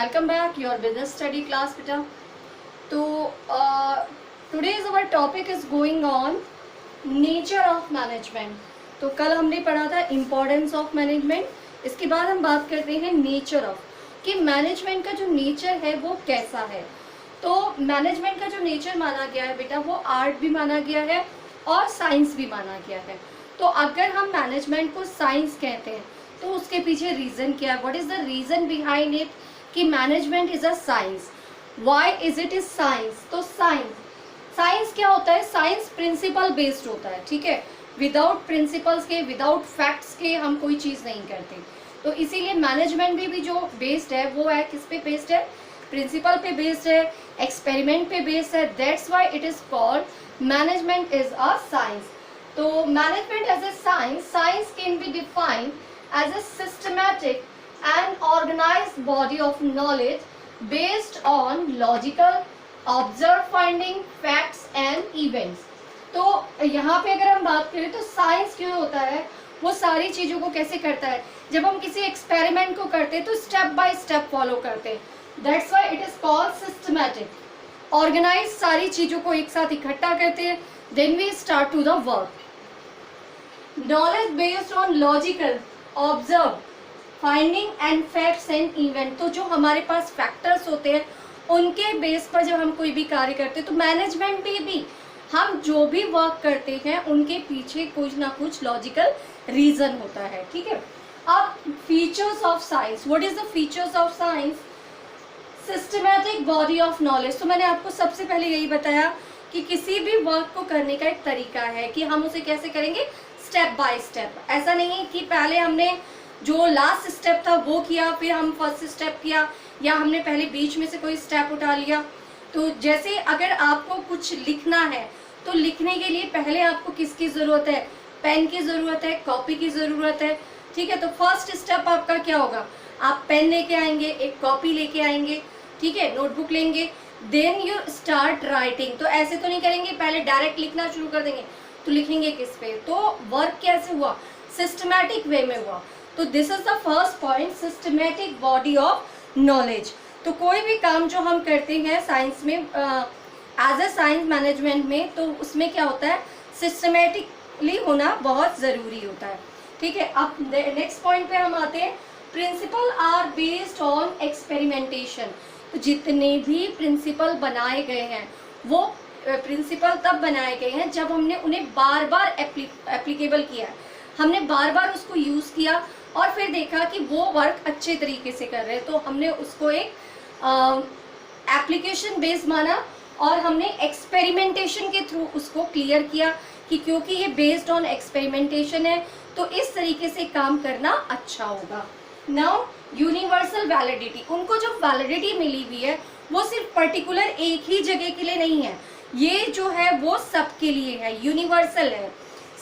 welcome back your business study class beta. तो today's our topic is going on nature of management. तो कल हमने पढ़ा था importance of management, इसके बाद हम बात करते हैं nature of कि मैनेजमेंट का जो नेचर है वो कैसा है। तो मैनेजमेंट का जो नेचर माना गया है बेटा वो आर्ट भी माना गया है और साइंस भी माना गया है। तो अगर हम मैनेजमेंट को साइंस कहते हैं तो उसके पीछे रीजन क्या है, what is the reason behind it कि management is a science, why is it is science. तो साइंस क्या होता है, साइंस प्रिंसिपल बेस्ड होता है, ठीक है। विदाउट प्रिंसिपल्स के, विदाउट फैक्ट्स के हम कोई चीज नहीं करते। तो इसीलिए मैनेजमेंट भी जो बेस्ड है वो है किस पे बेस्ड है, प्रिंसिपल पे बेस्ड है, एक्सपेरिमेंट पे बेस्ड है। That's why it is called management is a science. तो management as a science can be defined as a systematic and organized body of knowledge based on logical observed finding facts and events। तो यहाँ पे अगर हम बात करें तो science क्यों होता है, वो सारी चीज़ों को कैसे करता है। जब हम किसी एक्सपेरिमेंट को करते हैं तो स्टेप बाय स्टेप फॉलो करते हैं। That's why it is called systematic. Organise सारी चीज़ों को एक साथ इकट्ठा करते हैं, then we start to the work. Knowledge based on logical observe finding and facts and event. तो जो हमारे पास फैक्टर्स होते हैं उनके बेस पर जब हम कोई भी कार्य करते हैं तो मैनेजमेंट में भी हम जो भी वर्क करते हैं उनके पीछे कुछ ना कुछ लॉजिकल रीजन होता है, ठीक है। अब features of science, what is the features of science, systematic body of knowledge. तो मैंने आपको सबसे पहले यही बताया कि किसी भी वर्क को करने का एक तरीका है कि हम उसे कैसे करेंगे, स्टेप बाय स्टेप। ऐसा नहीं कि पहले हमने जो लास्ट स्टेप था वो किया, फिर हम फर्स्ट स्टेप किया, या हमने पहले बीच में से कोई स्टेप उठा लिया। तो जैसे अगर आपको कुछ लिखना है तो लिखने के लिए पहले आपको किसकी ज़रूरत है, पेन की ज़रूरत है, कॉपी की ज़रूरत है, ठीक है। तो फर्स्ट स्टेप आपका क्या होगा, आप पेन लेके आएंगे, एक कॉपी लेके आएंगे, ठीक है, नोटबुक लेंगे, देन यू स्टार्ट राइटिंग। तो ऐसे तो नहीं करेंगे पहले डायरेक्ट लिखना शुरू कर देंगे, तो लिखेंगे किस पे। तो वर्क कैसे हुआ, सिस्टमैटिक वे में हुआ। तो this is the first point, systematic body of knowledge. तो कोई भी काम जो हम करते हैं साइंस में, एज ए साइंस मैनेजमेंट में, तो उसमें क्या होता है, सिस्टमैटिकली होना बहुत ज़रूरी होता है, ठीक है। अब नेक्स्ट पॉइंट पे हम आते हैं, principle are based on experimentation. तो जितने भी प्रिंसिपल बनाए गए हैं वो प्रिंसिपल तब बनाए गए हैं जब हमने उन्हें बार बार एप्लीकेबल किया है, हमने बार बार उसको यूज़ किया और फिर देखा कि वो वर्क अच्छे तरीके से कर रहे हैं, तो हमने उसको एक एप्लीकेशन बेस्ड माना और हमने एक्सपेरिमेंटेशन के थ्रू उसको क्लियर किया कि क्योंकि ये बेस्ड ऑन एक्सपेरिमेंटेशन है तो इस तरीके से काम करना अच्छा होगा। नाउ यूनिवर्सल वैलिडिटी, उनको जो वैलिडिटी मिली हुई है वो सिर्फ पर्टिकुलर एक ही जगह के लिए नहीं है, ये जो है वो सबके लिए है, यूनिवर्सल है।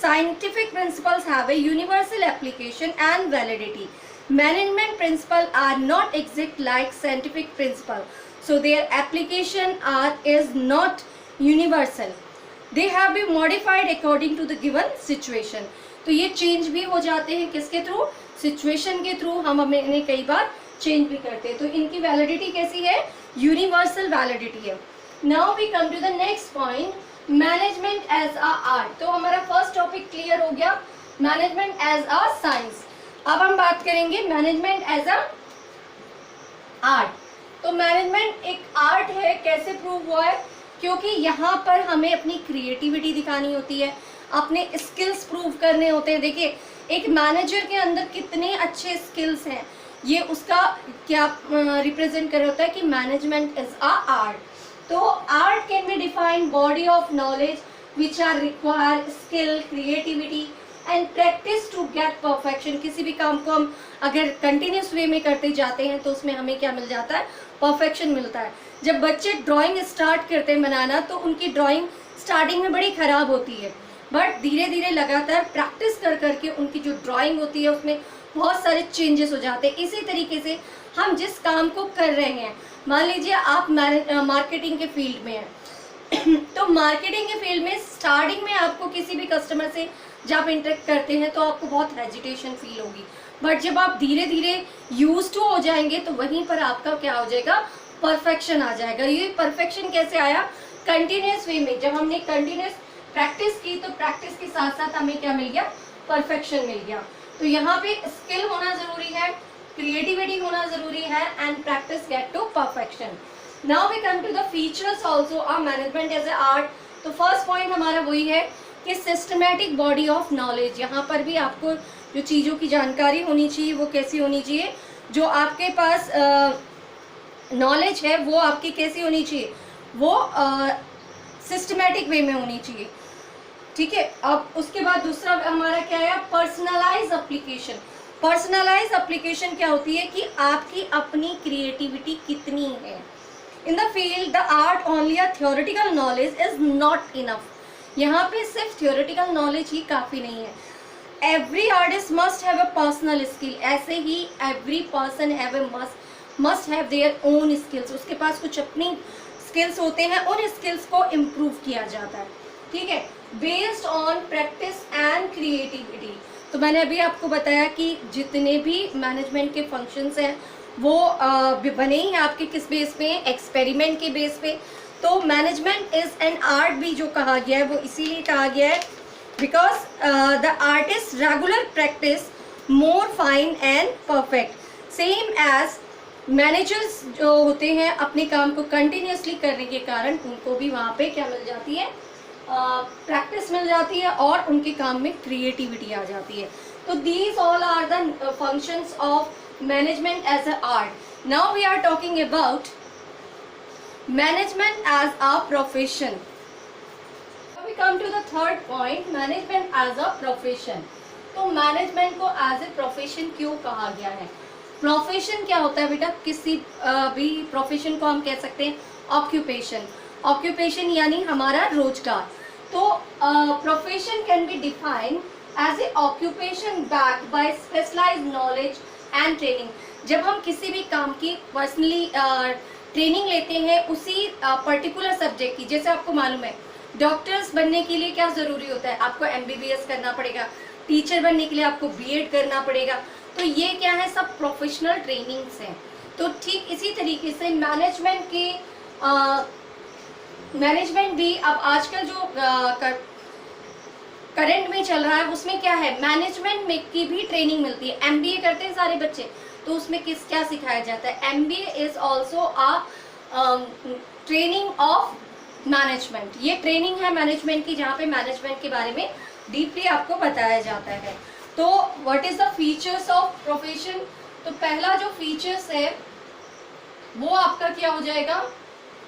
Scientific principles have a universal application and validity. Management principle are not exact like scientific principle, so their application are is not universal, they have been modified according to the given situation. तो ये change भी हो जाते हैं किसके through, situation के through हम इन्हें कई बार चेंज भी करते हैं। तो इनकी वैलिडिटी कैसी है, यूनिवर्सल वैलिडिटी है। Now we come to the next point, management as a art. तो हमारा फर्स्ट टॉपिक क्लियर हो गया, मैनेजमेंट एज अ साइंस। अब हम बात करेंगे मैनेजमेंट एज अ आर्ट। तो मैनेजमेंट एक आर्ट है, कैसे प्रूव हुआ है, क्योंकि यहाँ पर हमें अपनी क्रिएटिविटी दिखानी होती है, अपने स्किल्स प्रूव करने होते हैं। देखिए एक मैनेजर के अंदर कितने अच्छे स्किल्स हैं, ये उसका क्या रिप्रेजेंट कर रहा होता है कि मैनेजमेंट इज अ आर्ट। तो art can be defined body of knowledge which are require skill, creativity and practice to get perfection. किसी भी काम को हम अगर कंटिन्यूस वे में करते जाते हैं तो उसमें हमें क्या मिल जाता है, परफेक्शन मिलता है। जब बच्चे ड्राइंग स्टार्ट करते हैं बनाना तो उनकी ड्राइंग स्टार्टिंग में बड़ी खराब होती है, बट धीरे धीरे लगातार प्रैक्टिस कर करके उनकी जो ड्राइंग होती है उसमें बहुत सारे चेंजेस हो जाते हैं। इसी तरीके से हम जिस काम को कर रहे हैं, मान लीजिए आप मार्केटिंग के फील्ड में हैं तो मार्केटिंग के फील्ड में स्टार्टिंग में आपको किसी भी कस्टमर से जब आप इंटरेक्ट करते हैं तो आपको बहुत हेजिटेशन फील होगी, बट जब आप धीरे धीरे यूज टू हो जाएंगे तो वहीं पर आपका क्या हो जाएगा, परफेक्शन आ जाएगा। ये परफेक्शन कैसे आया, कंटिन्यूस वे में। जब हमने कंटिन्यूस प्रैक्टिस की तो प्रैक्टिस के साथ साथ हमें क्या मिल गया, परफेक्शन मिल गया। तो यहाँ पे स्किल होना जरूरी है, क्रिएटिविटी होना जरूरी है, and practice get to perfection. Now we come to the features also of management as a art. तो फर्स्ट पॉइंट हमारा वही है कि सिस्टमैटिक बॉडी ऑफ नॉलेज। यहाँ पर भी आपको जो चीज़ों की जानकारी होनी चाहिए वो कैसी होनी चाहिए, जो आपके पास नॉलेज है वो आपकी कैसी होनी चाहिए, वो सिस्टमैटिक वे में होनी चाहिए, ठीक है। अब उसके बाद दूसरा हमारा क्या है, पर्सनलाइज एप्लीकेशन। पर्सनलाइज एप्लीकेशन क्या होती है कि आपकी अपनी क्रिएटिविटी कितनी है। In the field the art only a theoretical knowledge is not enough. यहाँ पे सिर्फ थ्योरेटिकल नॉलेज ही काफ़ी नहीं है। Every artist must have a personal skill, ऐसे ही every person have a must have their own skills. उसके पास कुछ अपनी स्किल्स होते हैं, उन स्किल्स को इम्प्रूव किया जाता है, ठीक है, based on practice and creativity. तो मैंने अभी आपको बताया कि जितने भी मैनेजमेंट के फंक्शंस हैं वो बने ही हैं आपके किस बेस पे, एक्सपेरिमेंट के बेस पे। तो मैनेजमेंट इज एन आर्ट भी जो कहा गया है वो इसीलिए कहा गया है because the artist regular practice more fine and perfect. Same as managers जो होते हैं अपने काम को कंटिन्यूसली करने के कारण उनको भी वहाँ पे क्या मिल जाती है, प्रैक्टिस मिल जाती है और उनके काम में क्रिएटिविटी आ जाती है। तो these all are the functions of management as a art. Now we are talking about management as a profession. We come to the third point, management as a profession. तो मैनेजमेंट को as a profession क्यों कहा गया है? Profession क्या होता है बेटा, किसी भी प्रोफेशन को हम कह सकते हैं ऑक्यूपेशन। ऑक्यूपेशन यानी हमारा रोजगार। तो profession can be defined as a occupation backed by specialised knowledge and training. जब हम किसी भी काम की पर्सनली ट्रेनिंग लेते हैं उसी पर्टिकुलर सब्जेक्ट की, जैसे आपको मालूम है डॉक्टर्स बनने के लिए क्या ज़रूरी होता है, आपको MBBS करना पड़ेगा, टीचर बनने के लिए आपको B.Ed करना पड़ेगा। तो ये क्या है, सब प्रोफेशनल ट्रेनिंग्स हैं। तो ठीक इसी तरीके से मैनेजमेंट भी अब आजकल जो करंट में चल रहा है उसमें क्या है, मैनेजमेंट में की भी ट्रेनिंग मिलती है। MBA करते हैं सारे बच्चे, तो उसमें क्या सिखाया जाता है, MBA is also a training of management. ये ट्रेनिंग है मैनेजमेंट की जहाँ पे मैनेजमेंट के बारे में डीपली आपको बताया जाता है। तो what is the features of profession? तो पहला जो फीचर्स है वो आपका क्या हो जाएगा,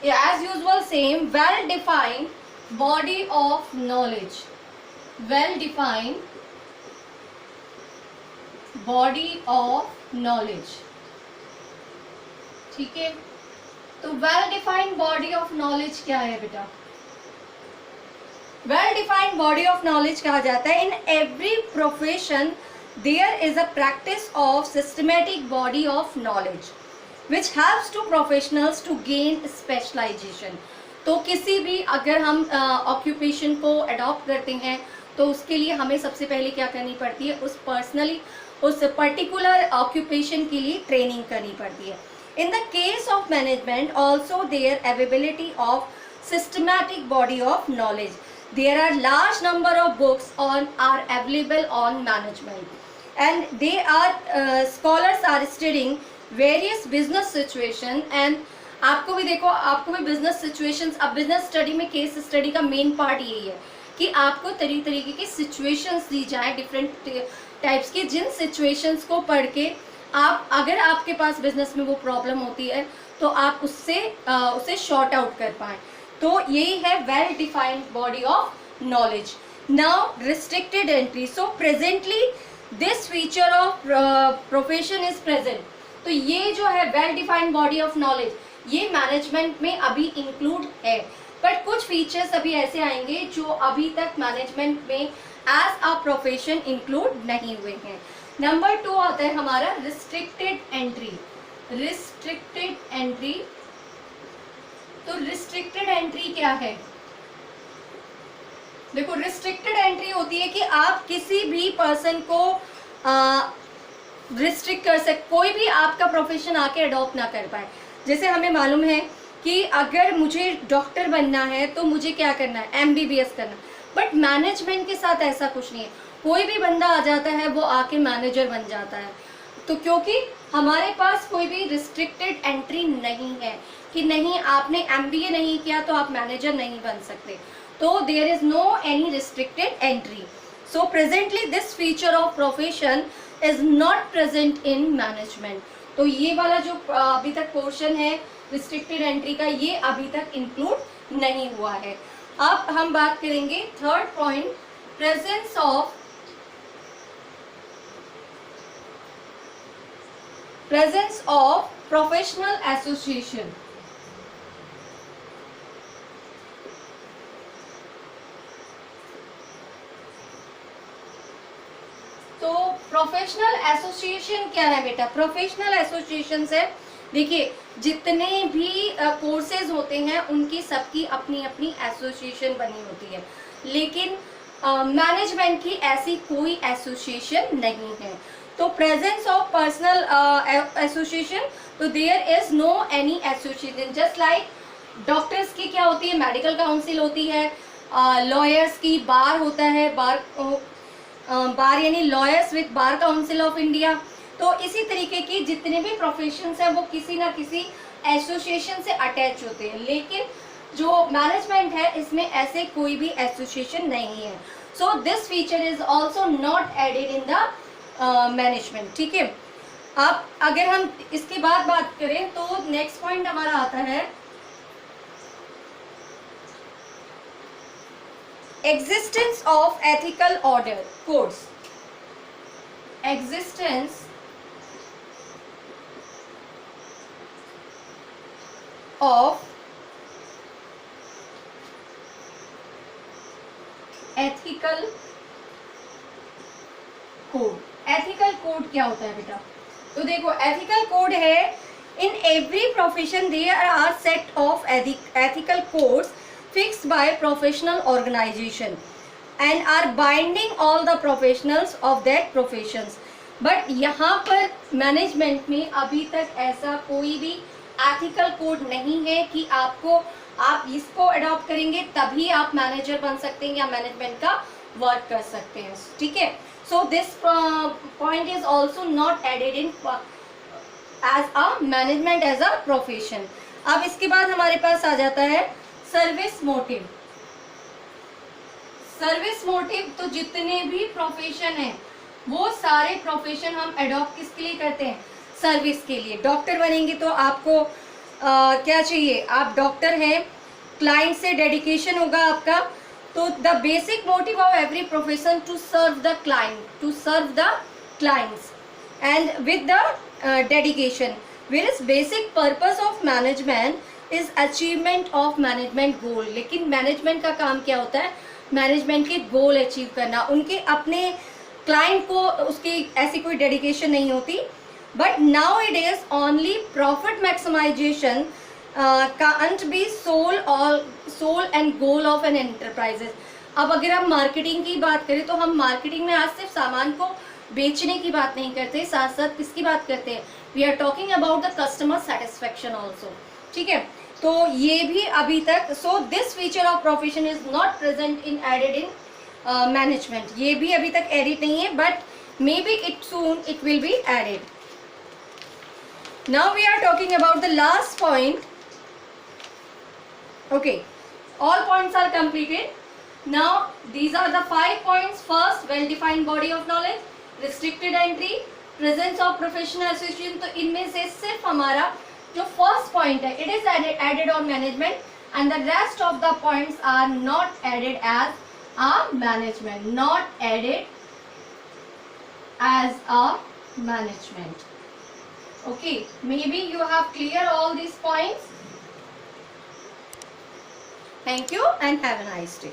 as usual same, well defined body of knowledge. Well defined body of knowledge, ठीक है। तो well defined body of knowledge क्या है बेटा? Well defined body of knowledge कहा जाता है in every profession there is a practice of systematic body of knowledge which helps to professionals to gain specialisation. तो किसी भी अगर हम ऑक्यूपेशन को अडॉप्ट करते हैं तो उसके लिए हमें सबसे पहले क्या करनी पड़ती है, उस पर्टिकुलर ऑक्यूपेशन के लिए ट्रेनिंग करनी पड़ती है। In the case of management, also their availability of systematic body of knowledge. There are large number of books are available on management, and they are scholars are studying various business situation and आपको भी देखो, आपको भी business situations, अब business study में case study का main part यही है कि आपको तरीके की सिचुएशंस दी जाए, डिफरेंट टाइप्स की, जिन सिचुएशंस को पढ़ के आप, अगर आपके पास बिजनेस में वो प्रॉब्लम होती है तो आप उसे शॉर्ट आउट कर पाएँ। तो यही है well defined body of knowledge. Now restricted entry. So presently this feature of profession is present. तो ये जो है well defined body of knowledge, ये मैनेजमेंट में अभी इंक्लूड है, बट कुछ फीचर्स अभी ऐसे आएंगे जो अभी तक मैनेजमेंट में एज अ प्रोफेशन इंक्लूड नहीं हुए हैं। नंबर 2 आता है हमारा रिस्ट्रिक्टेड एंट्री। रिस्ट्रिक्टेड एंट्री, तो रिस्ट्रिक्टेड एंट्री क्या है? देखो, रिस्ट्रिक्टेड एंट्री होती है कि आप किसी भी पर्सन को रिस्ट्रिक्ट कर सकते, कोई भी आपका प्रोफेशन आके अडॉप्ट ना कर पाए। जैसे हमें मालूम है कि अगर मुझे डॉक्टर बनना है तो मुझे क्या करना है, MBBS करना, बट मैनेजमेंट के साथ ऐसा कुछ नहीं है, कोई भी बंदा आ जाता है वो आके मैनेजर बन जाता है। तो क्योंकि हमारे पास कोई भी रिस्ट्रिक्टेड एंट्री नहीं है कि नहीं आपने MBA नहीं किया तो आप मैनेजर नहीं बन सकते, तो there is no any restricted entry. So presently this feature of profession is not present in management. तो ये वाला जो अभी तक पोर्शन है रिस्ट्रिक्टेड एंट्री का, ये अभी तक इंक्लूड नहीं हुआ है। अब हम बात करेंगे third point, presence of professional association। तो प्रोफेशनल एसोसिएशन क्या है बेटा? प्रोफेशनल एसोसिएशन से देखिए जितने भी कोर्सेज होते हैं उनकी सबकी अपनी अपनी एसोसिएशन बनी होती है, लेकिन मैनेजमेंट की ऐसी कोई एसोसिएशन नहीं है। तो प्रेजेंस ऑफ पर्सनल एसोसिएशन, तो there is no any association. Just like doctors की क्या होती है, मेडिकल काउंसिल होती है, लॉयर्स की बार होता है, बार यानी lawyers with bar council of India. तो इसी तरीके की जितने भी प्रोफेशंस हैं वो किसी ना किसी एसोसिएशन से अटैच होते हैं, लेकिन जो मैनेजमेंट है इसमें ऐसे कोई भी एसोसिएशन नहीं है। So this feature is also not added in the management. ठीक है, अब अगर हम इसके बाद बात करें तो नेक्स्ट पॉइंट हमारा आता है existence of ethical order codes। existence of ethical code। ethical code क्या होता है बेटा? तो देखो ethical code है, in every profession there are set of ethical codes fixed by professional organization and are binding all the professionals of that professions। but यहाँ पर management में अभी तक ऐसा कोई भी एथिकल कोड नहीं है कि आप इसको अडॉप्ट करेंगे तभी आप मैनेजर बन सकते हैं या मैनेजमेंट का वर्क कर सकते हैं। ठीक है, so this point is also not added in as a management as a profession. अब इसके बाद हमारे पास आ जाता है सर्विस मोटिव। सर्विस मोटिव, तो जितने भी प्रोफेशन हैं वो सारे प्रोफेशन हम अडॉप्ट किसके लिए करते हैं? सर्विस के लिए। डॉक्टर बनेंगे तो आपको क्या चाहिए? आप डॉक्टर हैं, क्लाइंट से डेडिकेशन होगा आपका, तो the basic motive of every profession to serve the client, to serve the clients and with the dedication. Where is basic purpose of management is achievement of management goal. लेकिन management का काम क्या होता है? Management के goal achieve करना। उनके अपने क्लाइंट को उसकी ऐसी कोई डेडिकेशन नहीं होती, but now it is only profit maximisation can't be sole and goal of an enterprises. अब अगर हम मार्केटिंग की बात करें तो हम मार्केटिंग में आज सिर्फ सामान को बेचने की बात नहीं करते, साथ साथ किसकी बात करते हैं? We are talking about the customer satisfaction also. ठीक है, तो ये भी अभी तक, so this feature of profession is not present in added in management. ये भी अभी तक एडिड नहीं है, but may be it soon it will be added. Now we are talking about the last point. Okay, all points are completed. Now these are the 5 points. First, well defined body of knowledge, restricted entry, presence of professional association। तो इनमें से सिर्फ हमारा जो first point है it is added on management and the rest of the points are not added as a management, not added as a management. Okay, may be you have clear all these points. Thank you and have a nice day.